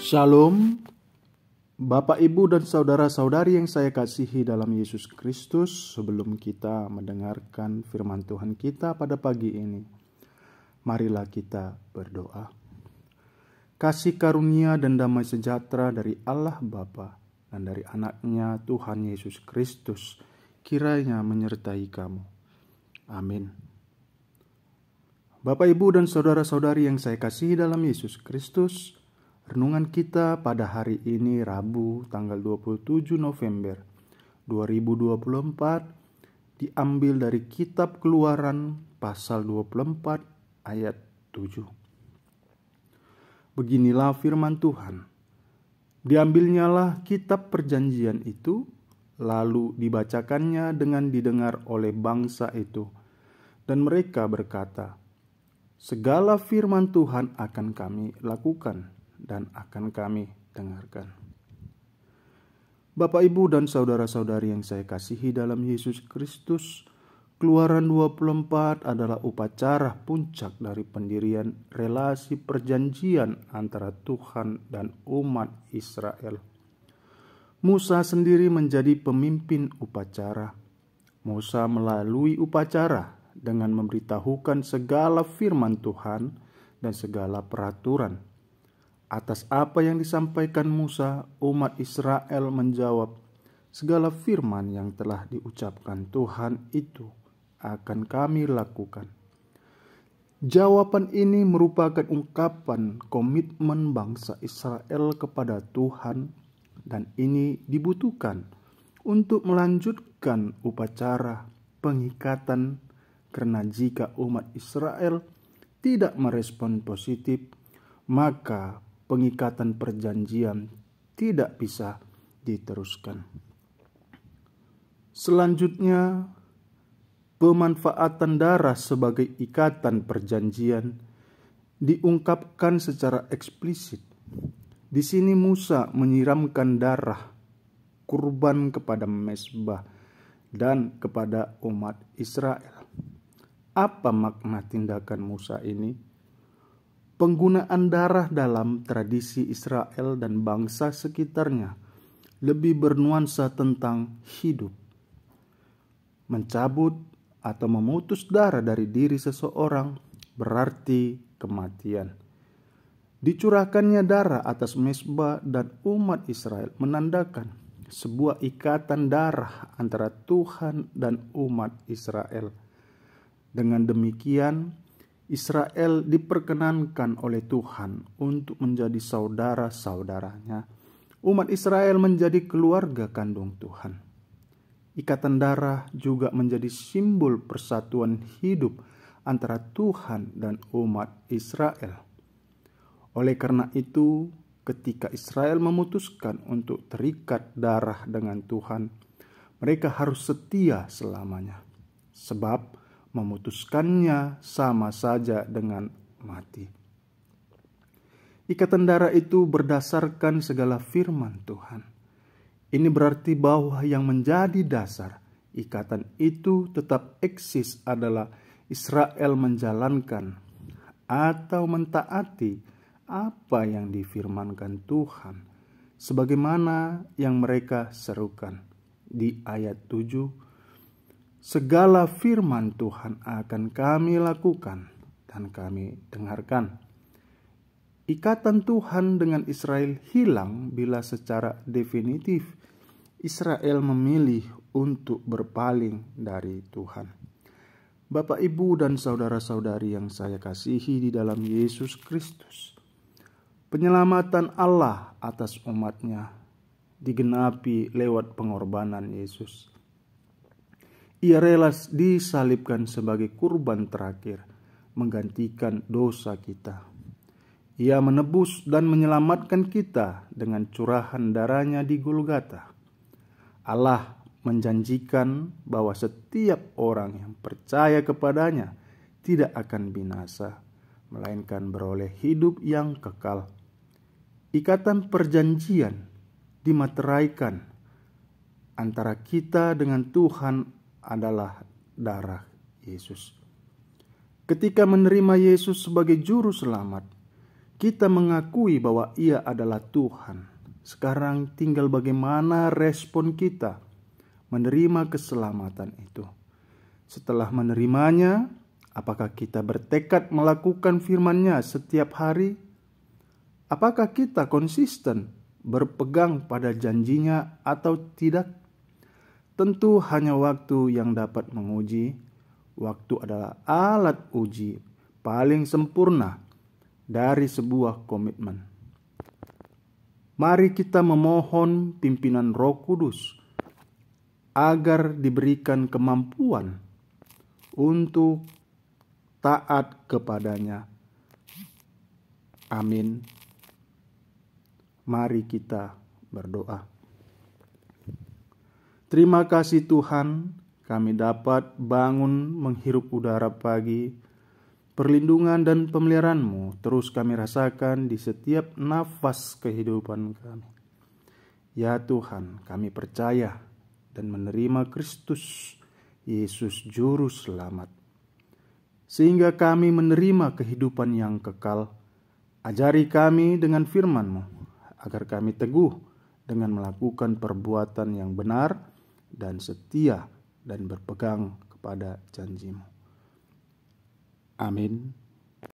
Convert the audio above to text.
Shalom, Bapak, Ibu, dan saudara-saudari yang saya kasihi dalam Yesus Kristus. Sebelum kita mendengarkan firman Tuhan kita pada pagi ini, marilah kita berdoa. Kasih karunia dan damai sejahtera dari Allah Bapa dan dari anaknya Tuhan Yesus Kristus kiranya menyertai kamu. Amin. Bapak, Ibu, dan saudara-saudari yang saya kasihi dalam Yesus Kristus, renungan kita pada hari ini Rabu tanggal 27 November 2024 diambil dari kitab Keluaran pasal 24 ayat 7. Beginilah firman Tuhan. Diambilnyalah kitab perjanjian itu, lalu dibacakannya dengan didengar oleh bangsa itu. Dan mereka berkata, segala firman Tuhan akan kami lakukan dan akan kami dengarkan. Bapak, Ibu, dan saudara-saudari yang saya kasihi dalam Yesus Kristus, Keluaran 24 adalah upacara puncak dari pendirian relasi perjanjian antara Tuhan dan umat Israel. Musa sendiri menjadi pemimpin upacara. Musa melalui upacara dengan memberitahukan segala firman Tuhan dan segala peraturan. Atas apa yang disampaikan Musa, umat Israel menjawab, segala firman yang telah diucapkan Tuhan itu akan kami lakukan. Jawaban ini merupakan ungkapan komitmen bangsa Israel kepada Tuhan, dan ini dibutuhkan untuk melanjutkan upacara pengikatan, karena jika umat Israel tidak merespon positif, maka pengikatan perjanjian tidak bisa diteruskan. Selanjutnya, pemanfaatan darah sebagai ikatan perjanjian diungkapkan secara eksplisit. Di sini Musa menyiramkan darah kurban kepada mezbah dan kepada umat Israel. Apa makna tindakan Musa ini? Penggunaan darah dalam tradisi Israel dan bangsa sekitarnya lebih bernuansa tentang hidup. Mencabut atau memutus darah dari diri seseorang berarti kematian. Dicurahkannya darah atas mezbah dan umat Israel menandakan sebuah ikatan darah antara Tuhan dan umat Israel. Dengan demikian, Israel diperkenankan oleh Tuhan untuk menjadi saudara-saudaranya. Umat Israel menjadi keluarga kandung Tuhan. Ikatan darah juga menjadi simbol persatuan hidup antara Tuhan dan umat Israel. Oleh karena itu, ketika Israel memutuskan untuk terikat darah dengan Tuhan, mereka harus setia selamanya. Sebab memutuskannya sama saja dengan mati. Ikatan darah itu berdasarkan segala firman Tuhan. Ini berarti bahwa yang menjadi dasar ikatan itu tetap eksis adalah Israel menjalankan atau mentaati apa yang difirmankan Tuhan, sebagaimana yang mereka serukan di ayat 7. Segala firman Tuhan akan kami lakukan dan kami dengarkan. Ikatan Tuhan dengan Israel hilang bila secara definitif Israel memilih untuk berpaling dari Tuhan. Bapak, Ibu, dan saudara-saudari yang saya kasihi di dalam Yesus Kristus, penyelamatan Allah atas umatnya digenapi lewat pengorbanan Yesus. Ia rela disalibkan sebagai kurban terakhir, menggantikan dosa kita. Ia menebus dan menyelamatkan kita dengan curahan darahnya di Golgota. Allah menjanjikan bahwa setiap orang yang percaya kepadanya tidak akan binasa, melainkan beroleh hidup yang kekal. Ikatan perjanjian dimateraikan antara kita dengan Tuhan adalah darah Yesus. Ketika menerima Yesus sebagai juru selamat, kita mengakui bahwa Ia adalah Tuhan. Sekarang tinggal bagaimana respon kita menerima keselamatan itu. Setelah menerimanya, apakah kita bertekad melakukan firman-Nya setiap hari? Apakah kita konsisten berpegang pada janjinya atau tidak? Tentu hanya waktu yang dapat menguji. Waktu adalah alat uji paling sempurna dari sebuah komitmen. Mari kita memohon pimpinan Roh Kudus agar diberikan kemampuan untuk taat kepadanya. Amin. Mari kita berdoa. Terima kasih Tuhan, kami dapat bangun menghirup udara pagi. Perlindungan dan pemeliharaan-Mu terus kami rasakan di setiap nafas kehidupan kami. Ya Tuhan, kami percaya dan menerima Kristus Yesus Juru Selamat, sehingga kami menerima kehidupan yang kekal. Ajari kami dengan firman-Mu, agar kami teguh dengan melakukan perbuatan yang benar dan setia dan berpegang kepada janji-Mu. Amin.